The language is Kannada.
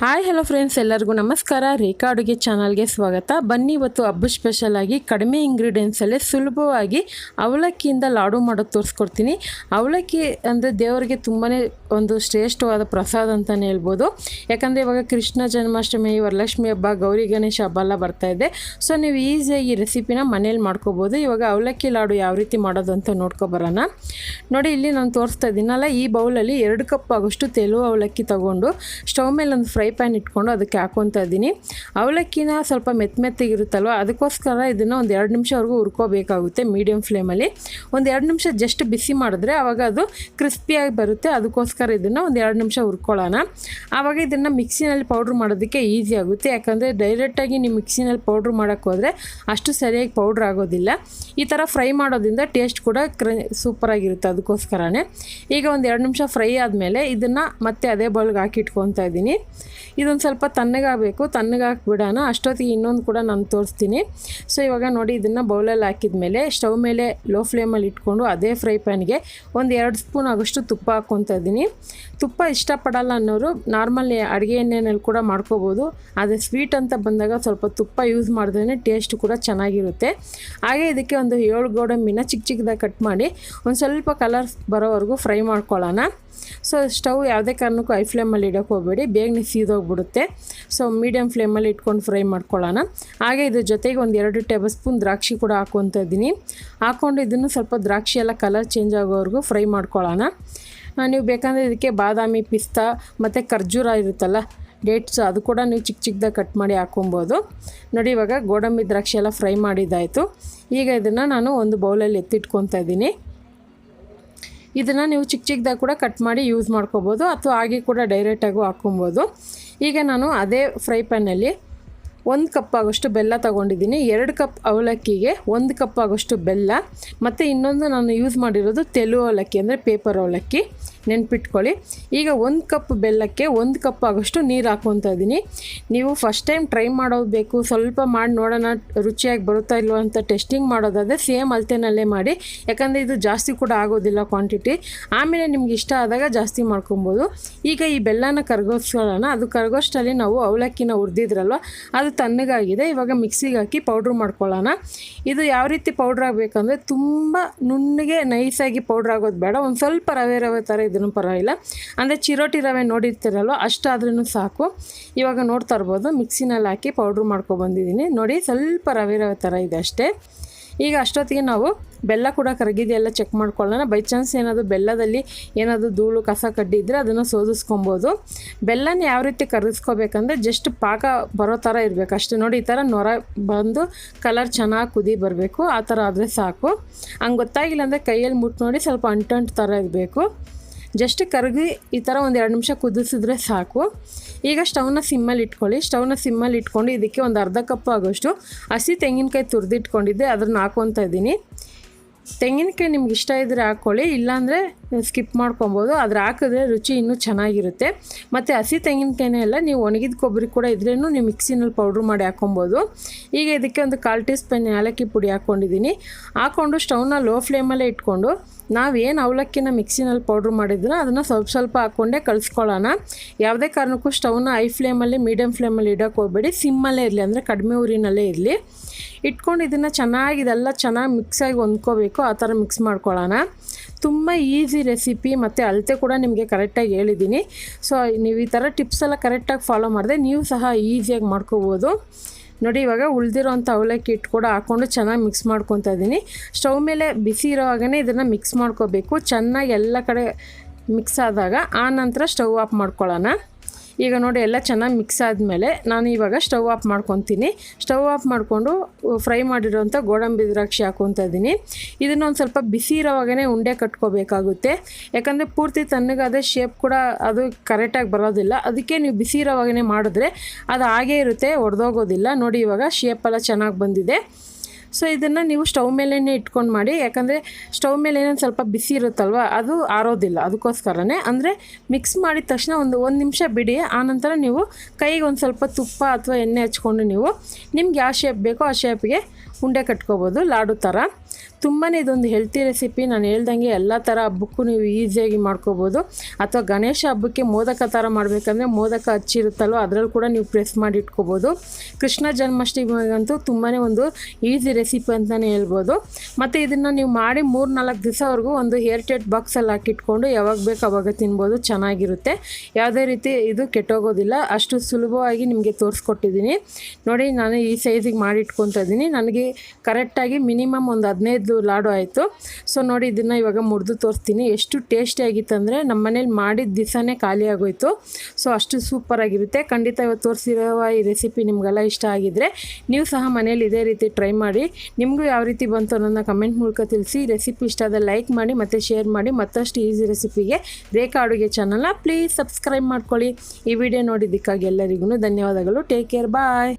ಹಾಯ್ ಹಲೋ ಫ್ರೆಂಡ್ಸ್, ಎಲ್ಲರಿಗೂ ನಮಸ್ಕಾರ. ರೇಖಾ ಅಡುಗೆ ಚಾನಲ್ಗೆ ಸ್ವಾಗತ. ಬನ್ನಿ, ಇವತ್ತು ಹಬ್ಬ ಸ್ಪೆಷಲ್ ಆಗಿ ಕಡಿಮೆ ಇಂಗ್ರೀಡಿಯೆಂಟ್ಸಲ್ಲೇ ಸುಲಭವಾಗಿ ಅವಲಕ್ಕಿಯಿಂದ ಲಾಡು ಮಾಡೋದು ತೋರಿಸ್ಕೊಡ್ತೀನಿ. ಅವಲಕ್ಕಿ ಅಂದರೆ ದೇವರಿಗೆ ತುಂಬಾ ಒಂದು ಶ್ರೇಷ್ಠವಾದ ಪ್ರಸಾದ ಅಂತಲೇ ಹೇಳ್ಬೋದು. ಯಾಕಂದರೆ ಇವಾಗ ಕೃಷ್ಣ ಜನ್ಮಾಷ್ಟಮಿ, ವರಲಕ್ಷ್ಮಿ ಹಬ್ಬ, ಗೌರಿ ಗಣೇಶ ಹಬ್ಬ ಎಲ್ಲ ಬರ್ತಾಯಿದೆ. ಸೊ ನೀವು ಈಸಿಯಾಗಿ ಈ ರೆಸಿಪಿನ ಮನೇಲಿ ಮಾಡ್ಕೋಬೋದು. ಇವಾಗ ಅವಲಕ್ಕಿ ಲಾಡು ಯಾವ ರೀತಿ ಮಾಡೋದು ಅಂತ ನೋಡ್ಕೊಬರೋಣ. ನೋಡಿ, ಇಲ್ಲಿ ನಾನು ತೋರಿಸ್ತಾ ಇದ್ದೀನಲ್ಲ, ಈ ಬೌಲಲ್ಲಿ 2 ಕಪ್ ಆಗೋಷ್ಟು ತೆಳು ಅವಲಕ್ಕಿ ತೊಗೊಂಡು ಸ್ಟವ್ ಮೇಲೆ ಒಂದು ಫ್ರೈ ಪ್ಯಾನ್ ಇಟ್ಕೊಂಡು ಅದಕ್ಕೆ ಹಾಕ್ಕೊತಾ ಇದ್ದೀನಿ. ಅವಲಕ್ಕಿನ ಸ್ವಲ್ಪ ಮೆತ್ತಗಿರುತ್ತಲ್ವ, ಅದಕ್ಕೋಸ್ಕರ ಇದನ್ನು ಒಂದು 2 ನಿಮಿಷವರೆಗೂ ಹುರ್ಕೋಬೇಕಾಗುತ್ತೆ. ಮೀಡಿಯಮ್ ಫ್ಲೇಮಲ್ಲಿ ಒಂದು 2 ನಿಮಿಷ ಜಸ್ಟ್ ಬಿಸಿ ಮಾಡಿದ್ರೆ ಆವಾಗ ಅದು ಕ್ರಿಸ್ಪಿಯಾಗಿ ಬರುತ್ತೆ. ಅದಕ್ಕೋಸ್ಕರ ಇದನ್ನು ಒಂದು 2 ನಿಮಿಷ ಹುರ್ಕೊಳ್ಳೋಣ. ಆವಾಗ ಇದನ್ನು ಮಿಕ್ಸಿನಲ್ಲಿ ಪೌಡ್ರ್ ಮಾಡೋದಕ್ಕೆ ಈಸಿ ಆಗುತ್ತೆ. ಯಾಕಂದರೆ ಡೈರೆಕ್ಟಾಗಿ ನೀವು ಮಿಕ್ಸಿನಲ್ಲಿ ಪೌಡ್ರ್ ಮಾಡೋಕ್ಕೆ ಹೋದರೆ ಅಷ್ಟು ಸರಿಯಾಗಿ ಪೌಡ್ರ್ ಆಗೋದಿಲ್ಲ. ಈ ಥರ ಫ್ರೈ ಮಾಡೋದ್ರಿಂದ ಟೇಸ್ಟ್ ಕೂಡ ಸೂಪರಾಗಿರುತ್ತೆ. ಅದಕ್ಕೋಸ್ಕರನೇ ಈಗ ಒಂದು 2 ನಿಮಿಷ ಫ್ರೈ ಆದಮೇಲೆ ಇದನ್ನು ಮತ್ತೆ ಅದೇ ಬೌಲ್ಗೆ ಹಾಕಿ ಇಟ್ಕೊತಾ ಇದ್ದೀನಿ. ಇದೊಂದು ಸ್ವಲ್ಪ ತಣ್ಣಗಾಗಬೇಕು. ತಣ್ಣಗಾಕ್ಬಿಡೋಣ. ಅಷ್ಟೊತ್ತಿಗೆ ಇನ್ನೊಂದು ಕೂಡ ನಾನು ತೋರಿಸ್ತೀನಿ. ಸೊ ಇವಾಗ ನೋಡಿ, ಇದನ್ನು ಬೌಲಲ್ಲಿ ಹಾಕಿದ ಮೇಲೆ ಸ್ಟವ್ ಮೇಲೆ ಲೋ ಫ್ಲೇಮಲ್ಲಿ ಇಟ್ಕೊಂಡು ಅದೇ ಫ್ರೈ ಪ್ಯಾನ್ಗೆ ಒಂದು 2 ಸ್ಪೂನ್ ಆಗೋಷ್ಟು ತುಪ್ಪ ಹಾಕ್ಕೊತಾ ಇದ್ದೀನಿ. ತುಪ್ಪ ಇಷ್ಟಪಡಲ್ಲ ಅನ್ನೋರು ನಾರ್ಮಲ್ ಅಡುಗೆ ಎಣ್ಣೆಯಲ್ಲಿ ಕೂಡ ಮಾಡ್ಕೋಬೋದು. ಆದರೆ ಸ್ವೀಟ್ ಅಂತ ಬಂದಾಗ ಸ್ವಲ್ಪ ತುಪ್ಪ ಯೂಸ್ ಮಾಡಿದ್ರೇ ಟೇಸ್ಟ್ ಕೂಡ ಚೆನ್ನಾಗಿರುತ್ತೆ. ಹಾಗೆ ಇದಕ್ಕೆ ಒಂದು 7 ಗೋಡಂಬಿನ ಚಿಕ್ಕದಾಗಿ ಕಟ್ ಮಾಡಿ ಒಂದು ಸ್ವಲ್ಪ ಕಲರ್ ಬರೋವರೆಗೂ ಫ್ರೈ ಮಾಡ್ಕೊಳ್ಳೋಣ. ಸೊ ಸ್ಟವ್ ಯಾವುದೇ ಕಾರಣಕ್ಕೂ ಹೈ ಫ್ಲೇಮಲ್ಲಿ ಇಡೋಕ್ಕೆ ಹೋಗಬೇಡಿ, ಬೇಗನೆ ಸೀದೋಗ್ಬಿಡುತ್ತೆ. ಸೊ ಮೀಡಿಯಮ್ ಫ್ಲೇಮಲ್ಲಿ ಇಟ್ಕೊಂಡು ಫ್ರೈ ಮಾಡ್ಕೊಳ್ಳೋಣ. ಹಾಗೆ ಇದ್ರ ಜೊತೆಗೆ ಒಂದು 2 ಟೇಬಲ್ ಸ್ಪೂನ್ ದ್ರಾಕ್ಷಿ ಕೂಡ ಹಾಕ್ಕೊತಾ ಇದ್ದೀನಿ. ಹಾಕ್ಕೊಂಡು ಇದನ್ನು ಸ್ವಲ್ಪ ದ್ರಾಕ್ಷಿ ಎಲ್ಲ ಕಲರ್ ಚೇಂಜ್ ಆಗೋವರೆಗೂ ಫ್ರೈ ಮಾಡ್ಕೊಳ್ಳೋಣ. ನೀವು ಬೇಕಂದರೆ ಇದಕ್ಕೆ ಬಾದಾಮಿ, ಪಿಸ್ತಾ ಮತ್ತು ಖರ್ಜೂರ ಇರುತ್ತಲ್ಲ, ಡೇಟ್ಸ್, ಅದು ಕೂಡ ನೀವು ಚಿಕ್ಕದಾಗಿ ಕಟ್ ಮಾಡಿ ಹಾಕ್ಕೊಬೋದು. ನೋಡಿ, ಇವಾಗ ಗೋಡಂಬಿ ದ್ರಾಕ್ಷಿ ಎಲ್ಲ ಫ್ರೈ ಮಾಡಿದ್ದಾಯಿತು. ಈಗ ಇದನ್ನು ನಾನು ಒಂದು ಬೌಲಲ್ಲಿ ಎತ್ತಿಟ್ಕೊತಾ ಇದ್ದೀನಿ. ಇದನ್ನು ನೀವು ಚಿಕ್ಕದಾಗಿ ಕೂಡ ಕಟ್ ಮಾಡಿ ಯೂಸ್ ಮಾಡ್ಕೋಬೋದು, ಅಥವಾ ಹಾಗೆ ಕೂಡ ಡೈರೆಕ್ಟಾಗೂ ಹಾಕ್ಕೊಬೋದು. ಈಗ ನಾನು ಅದೇ ಫ್ರೈ ಪ್ಯಾನಲ್ಲಿ 1 ಕಪ್ ಆಗೋಷ್ಟು ಬೆಲ್ಲ ತೊಗೊಂಡಿದ್ದೀನಿ. 2 ಕಪ್ ಅವಲಕ್ಕಿಗೆ 1 ಕಪ್ ಆಗೋಷ್ಟು ಬೆಲ್ಲ, ಮತ್ತು ಇನ್ನೊಂದು ನಾನು ಯೂಸ್ ಮಾಡಿರೋದು ತೆಳು ಅವಲಕ್ಕಿ, ಅಂದರೆ ಪೇಪರ್ ಅವಲಕ್ಕಿ, ನೆನ್ಪಿಟ್ಕೊಳ್ಳಿ. ಈಗ 1 ಕಪ್ ಬೆಲ್ಲಕ್ಕೆ 1 ಕಪ್ ಆಗೋಷ್ಟು ನೀರು ಹಾಕ್ಕೊತಾ ಇದ್ದೀನಿ. ನೀವು ಫಸ್ಟ್ ಟೈಮ್ ಟ್ರೈ ಮಾಡೋದು ಬೇಕು, ಸ್ವಲ್ಪ ಮಾಡಿ ನೋಡೋಣ ರುಚಿಯಾಗಿ ಬರುತ್ತಾ ಇಲ್ವೋ ಅಂತ ಟೆಸ್ಟಿಂಗ್ ಮಾಡೋದಾದರೆ ಸೇಮ್ ಅಳತೆನಲ್ಲೇ ಮಾಡಿ. ಯಾಕಂದರೆ ಇದು ಜಾಸ್ತಿ ಕೂಡ ಆಗೋದಿಲ್ಲ ಕ್ವಾಂಟಿಟಿ. ಆಮೇಲೆ ನಿಮ್ಗೆ ಇಷ್ಟ ಆದಾಗ ಜಾಸ್ತಿ ಮಾಡ್ಕೊಬೋದು. ಈಗ ಈ ಬೆಲ್ಲನ ಕರಗೋಸ್ಕೊಳ್ಳೋಣ. ಅದು ಕರಗೋಷ್ಟಲ್ಲಿ ನಾವು ಅವಲಕ್ಕಿನ ಹುರಿದಿದ್ರಲ್ವ, ಅದು ತಣ್ಣಗಾಗಿದೆ. ಇವಾಗ ಮಿಕ್ಸಿಗೆ ಹಾಕಿ ಪೌಡ್ರ್ ಮಾಡ್ಕೊಳ್ಳೋಣ. ಇದು ಯಾವ ರೀತಿ ಪೌಡ್ರ್ ಆಗಬೇಕಂದ್ರೆ ತುಂಬ ನುಣ್ಣಗೆ ನೈಸಾಗಿ ಪೌಡ್ರ್ ಆಗೋದು ಬೇಡ. ಒಂದು ಸ್ವಲ್ಪ ರವೆ ಥರ ಇದನ್ನು ಪರವಾಗಿಲ್ಲ, ಅಂದರೆ ಚಿರೋಟಿ ರವೆ ನೋಡಿರ್ತೀರಲ್ವ, ಅಷ್ಟಾದ್ರೂ ಸಾಕು. ಇವಾಗ ನೋಡ್ತಾ ಇರ್ಬೋದು, ಮಿಕ್ಸಿನಲ್ಲಿ ಹಾಕಿ ಪೌಡ್ರ್ ಮಾಡ್ಕೊಬಂದಿದ್ದೀನಿ. ನೋಡಿ, ಸ್ವಲ್ಪ ರವೆ ಥರ ಇದೆ ಅಷ್ಟೇ. ಈಗ ಅಷ್ಟೊತ್ತಿಗೆ ನಾವು ಬೆಲ್ಲ ಕೂಡ ಕರಗಿದೆಯೆಲ್ಲ ಚೆಕ್ ಮಾಡ್ಕೊಳ್ಳೋಣ. ಬೈ ಚಾನ್ಸ್ ಏನಾದರೂ ಬೆಲ್ಲದಲ್ಲಿ ಏನಾದರೂ ಧೂಳು ಕಸ ಕಡ್ಡಿ ಇದ್ದರೆ ಅದನ್ನು ಸೋದಿಸ್ಕೊಬೋದು. ಬೆಲ್ಲನ ಯಾವ ರೀತಿ ಕರಗಿಸ್ಕೋಬೇಕಂದ್ರೆ ಜಸ್ಟ್ ಪಾಕ ಬರೋ ಥರ ಇರಬೇಕು ಅಷ್ಟೇ. ನೋಡಿ, ಈ ಥರ ನೊರ ಬಂದು ಕಲರ್ ಚೆನ್ನಾಗಿ ಕುದಿ ಬರಬೇಕು. ಆ ಥರ ಆದರೆ ಸಾಕು. ಹಂಗೆ ಗೊತ್ತಾಗಿಲ್ಲ ಅಂದರೆ ಕೈಯಲ್ಲಿ ಮುಟ್ಟು ನೋಡಿ, ಸ್ವಲ್ಪ ಅಂಟು ಥರ ಇರಬೇಕು. ಜಸ್ಟ್ ಕರಗಿ ಈ ಥರ ಒಂದು 2 ನಿಮಿಷ ಕುದಿಸಿದ್ರೆ ಸಾಕು. ಈಗ ಸ್ಟವ್ನ ಸಿಮ್ಮಲ್ಲಿ ಇಟ್ಕೊಳ್ಳಿ. ಸ್ಟವ್ನ ಸಿಮ್ಮಲ್ಲಿ ಇಟ್ಕೊಂಡು ಇದಕ್ಕೆ ಒಂದು ಅರ್ಧ ಕಪ್ ಆಗೋಷ್ಟು ಹಸಿ ತೆಂಗಿನಕಾಯಿ ತುರಿದಿಟ್ಕೊಂಡಿದ್ದೆ, ಅದನ್ನು ಹಾಕ್ಕೊತಾ ಇದ್ದೀನಿ. ತೆಂಗಿನಕಾಯಿ ನಿಮ್ಗೆ ಇಷ್ಟ ಇದ್ದರೆ ಹಾಕ್ಕೊಳ್ಳಿ, ಇಲ್ಲಾಂದರೆ ಸ್ಕಿಪ್ ಮಾಡ್ಕೊಬೋದು. ಆದರೆ ಹಾಕಿದ್ರೆ ರುಚಿ ಇನ್ನೂ ಚೆನ್ನಾಗಿರುತ್ತೆ. ಮತ್ತು ಹಸಿ ತೆಂಗಿನಕಾಯಿನೇ ಎಲ್ಲ, ನೀವು ಒಣಗಿದ ಕೊಬ್ಬರಿ ಕೂಡ ಇದ್ರೇನು ನೀವು ಮಿಕ್ಸಿನಲ್ಲಿ ಪೌಡ್ರ್ ಮಾಡಿ ಹಾಕ್ಕೊಬೋದು. ಈಗ ಇದಕ್ಕೆ ಒಂದು 1/4 ಟೀ ಸ್ಪೂನ್ ಏಲಕ್ಕಿ ಪುಡಿ ಹಾಕ್ಕೊಂಡಿದ್ದೀನಿ. ಹಾಕ್ಕೊಂಡು ಸ್ಟವ್ನ ಲೋ ಫ್ಲೇಮಲ್ಲೇ ಇಟ್ಕೊಂಡು ನಾವೇನು ಅವಲಕ್ಕಿನ ಮಿಕ್ಸಿನಲ್ಲಿ ಪೌಡ್ರ್ ಮಾಡಿದ್ರೆ ಅದನ್ನು ಸ್ವಲ್ಪ ಹಾಕ್ಕೊಂಡೇ ಕಳಿಸ್ಕೊಳ್ಳೋಣ. ಯಾವುದೇ ಕಾರಣಕ್ಕೂ ಸ್ಟವ್ನ ಹೈ ಫ್ಲೇಮಲ್ಲಿ, ಮೀಡಿಯಮ್ ಫ್ಲೇಮಲ್ಲಿ ಇಡೋಕ್ಕೆ ಹೋಗಬೇಡಿ. ಸಿಮ್ಮಲ್ಲೇ ಇರಲಿ, ಅಂದರೆ ಕಡಿಮೆ ಉರಿನಲ್ಲೇ ಇರಲಿ. ಇಟ್ಕೊಂಡು ಇದನ್ನು ಇದೆಲ್ಲ ಚೆನ್ನಾಗಿ ಮಿಕ್ಸಾಗಿ ಹೊಂದ್ಕೋಬೇಕು. ಆ ಥರ ಮಿಕ್ಸ್ ಮಾಡ್ಕೊಳ್ಳೋಣ. ತುಂಬ ಈಸಿ ರೆಸಿಪಿ, ಮತ್ತು ಅಳತೆ ಕೂಡ ನಿಮಗೆ ಕರೆಕ್ಟಾಗಿ ಹೇಳಿದ್ದೀನಿ. ಸೊ ನೀವು ಈ ಥರ ಟಿಪ್ಸ್ ಎಲ್ಲ ಕರೆಕ್ಟಾಗಿ ಫಾಲೋ ಮಾಡಿದ್ರೆ ನೀವು ಸಹ ಈಸಿಯಾಗಿ ಮಾಡ್ಕೋಬೋದು. ನೋಡಿ, ಇವಾಗ ಉಳಿದಿರೋಂಥ ಅವಲಕ್ಕಿ ಹಿಟ್ಟು ಕೂಡ ಹಾಕ್ಕೊಂಡು ಚೆನ್ನಾಗಿ ಮಿಕ್ಸ್ ಮಾಡ್ಕೊತಾ ಇದ್ದೀನಿ. ಸ್ಟವ್ ಮೇಲೆ ಬಿಸಿ ಇರೋವಾಗನೇ ಇದನ್ನು ಮಿಕ್ಸ್ ಮಾಡ್ಕೋಬೇಕು. ಚೆನ್ನಾಗಿ ಎಲ್ಲ ಕಡೆ ಮಿಕ್ಸ್ ಆದಾಗ ಆ ನಂತರ ಸ್ಟವ್ ಆಫ್ ಮಾಡ್ಕೊಳ್ಳೋಣ. ಈಗ ನೋಡಿ, ಎಲ್ಲ ಚೆನ್ನಾಗಿ ಮಿಕ್ಸ್ ಆದಮೇಲೆ ನಾನು ಇವಾಗ ಸ್ಟವ್ ಆಫ್ ಮಾಡ್ಕೊತೀನಿ. ಸ್ಟವ್ ಆಫ್ ಮಾಡಿಕೊಂಡು ಫ್ರೈ ಮಾಡಿರೋಂಥ ಗೋಡಂಬಿ ದ್ರಾಕ್ಷಿ ಹಾಕ್ಕೊತಾ ಇದ್ದೀನಿ. ಇದನ್ನೊಂದು ಸ್ವಲ್ಪ ಬಿಸಿ ಇರೋವಾಗೇ ಉಂಡೆ ಕಟ್ಕೋಬೇಕಾಗುತ್ತೆ. ಯಾಕಂದರೆ ಪೂರ್ತಿ ತಣ್ಣಗಾದ ಶೇಪ್ ಕೂಡ ಅದು ಕರೆಕ್ಟಾಗಿ ಬರೋದಿಲ್ಲ. ಅದಕ್ಕೆ ನೀವು ಬಿಸಿ ಇರೋವಾಗೇ ಮಾಡಿದ್ರೆ ಅದು ಹಾಗೇ ಇರುತ್ತೆ, ಒಡೆದೋಗೋದಿಲ್ಲ. ನೋಡಿ, ಇವಾಗ ಶೇಪೆಲ್ಲ ಚೆನ್ನಾಗಿ ಬಂದಿದೆ. ಸೊ ಇದನ್ನು ನೀವು ಸ್ಟವ್ ಮೇಲೇ ಇಟ್ಕೊಂಡು ಮಾಡಿ, ಯಾಕಂದರೆ ಸ್ಟವ್ ಮೇಲೆ ಏನೋ ಸ್ವಲ್ಪ ಬಿಸಿ ಇರುತ್ತಲ್ವ ಅದು ಆರೋದಿಲ್ಲ, ಅದಕ್ಕೋಸ್ಕರನೇ. ಅಂದರೆ ಮಿಕ್ಸ್ ಮಾಡಿದ ತಕ್ಷಣ ಒಂದು ನಿಮಿಷ ಬಿಡಿ, ಆನಂತರ ನೀವು ಕೈಗೆ ಒಂದು ಸ್ವಲ್ಪ ತುಪ್ಪ ಅಥವಾ ಎಣ್ಣೆ ಹಚ್ಕೊಂಡು ನೀವು ನಿಮ್ಗೆ ಯಾವ ಶೇಪ್ ಬೇಕೋ ಆ ಶೇಪ್ಗೆ ಉಂಡೆ ಕಟ್ಕೋಬೋದು, ಲಾಡು ಥರ. ತುಂಬಾ ಇದೊಂದು ಹೆಲ್ತಿ ರೆಸಿಪಿ. ನಾನು ಹೇಳ್ದಂಗೆ ಎಲ್ಲ ಥರ ಹಬ್ಬಕ್ಕೂ ನೀವು ಈಸಿಯಾಗಿ ಮಾಡ್ಕೋಬೋದು. ಅಥವಾ ಗಣೇಶ ಹಬ್ಬಕ್ಕೆ ಮೋದಕ ಥರ ಮಾಡಬೇಕಂದ್ರೆ ಮೋದಕ ಹಚ್ಚಿರುತ್ತಲ್ವ ಅದರಲ್ಲಿ ಕೂಡ ನೀವು ಪ್ರೆಸ್ ಮಾಡಿ ಇಟ್ಕೋಬೋದು. ಕೃಷ್ಣ ಜನ್ಮಾಷ್ಟಮಿಗಂತೂ ತುಂಬಾ ಒಂದು ಈಸಿ ರೆಸಿಪಿ ಅಂತಲೇ ಹೇಳ್ಬೋದು. ಮತ್ತು ಇದನ್ನು ನೀವು ಮಾಡಿ 3-4 ದಿವಸವರೆಗೂ ಒಂದು ಏರ್ಟೈಟ್ ಬಾಕ್ಸಲ್ಲಿ ಹಾಕಿಟ್ಕೊಂಡು ಯಾವಾಗ ಬೇಕು ಆವಾಗ ತಿನ್ಬೋದು, ಚೆನ್ನಾಗಿರುತ್ತೆ. ಯಾವುದೇ ರೀತಿ ಇದು ಕೆಟ್ಟೋಗೋದಿಲ್ಲ, ಅಷ್ಟು ಸುಲಭವಾಗಿ ನಿಮಗೆ ತೋರಿಸ್ಕೊಟ್ಟಿದ್ದೀನಿ ನೋಡಿ. ನಾನು ಈ ಸೈಜಿಗೆ ಮಾಡಿಟ್ಕೊತಾ ಇದ್ದೀನಿ. ನನಗೆ ಕರೆಕ್ಟಾಗಿ ಮಿನಿಮಮ್ ಒಂದು 15 ಲಾಡು ಆಯಿತು. ಸೊ ನೋಡಿ, ಇದನ್ನು ಇವಾಗ ಮುರಿದು ತೋರಿಸ್ತೀನಿ. ಎಷ್ಟು ಟೇಸ್ಟಿಯಾಗಿತ್ತು ಅಂದರೆ ನಮ್ಮ ಮನೇಲಿ ಮಾಡಿದ ದಿವಸನೇ ಖಾಲಿ ಆಗೋಯ್ತು. ಸೊ ಅಷ್ಟು ಸೂಪರಾಗಿರುತ್ತೆ. ಖಂಡಿತ ಇವತ್ತು ತೋರಿಸಿರುವ ಈ ರೆಸಿಪಿ ನಿಮಗೆಲ್ಲ ಇಷ್ಟ ಆಗಿದ್ದರೆ ನೀವು ಸಹ ಮನೇಲಿ ಇದೇ ರೀತಿ ಟ್ರೈ ಮಾಡಿ. ನಿಮಗೂ ಯಾವ ರೀತಿ ಬಂತು ಅನ್ನೋದನ್ನ ಕಮೆಂಟ್ ಮೂಲಕ ತಿಳಿಸಿ. ರೆಸಿಪಿ ಇಷ್ಟ ಆದರೆ ಲೈಕ್ ಮಾಡಿ ಮತ್ತು ಶೇರ್ ಮಾಡಿ. ಮತ್ತಷ್ಟು ಈಸಿ ರೆಸಿಪಿಗೆ ರೇಖಾ ಅಡುಗೆ ಚಾನಲ್ನ ಪ್ಲೀಸ್ ಸಬ್ಸ್ಕ್ರೈಬ್ ಮಾಡ್ಕೊಳ್ಳಿ. ಈ ವಿಡಿಯೋ ನೋಡಿದ್ದಕ್ಕಾಗಿ ಎಲ್ಲರಿಗೂ ಧನ್ಯವಾದಗಳು. ಟೇಕ್ ಕೇರ್, ಬಾಯ್.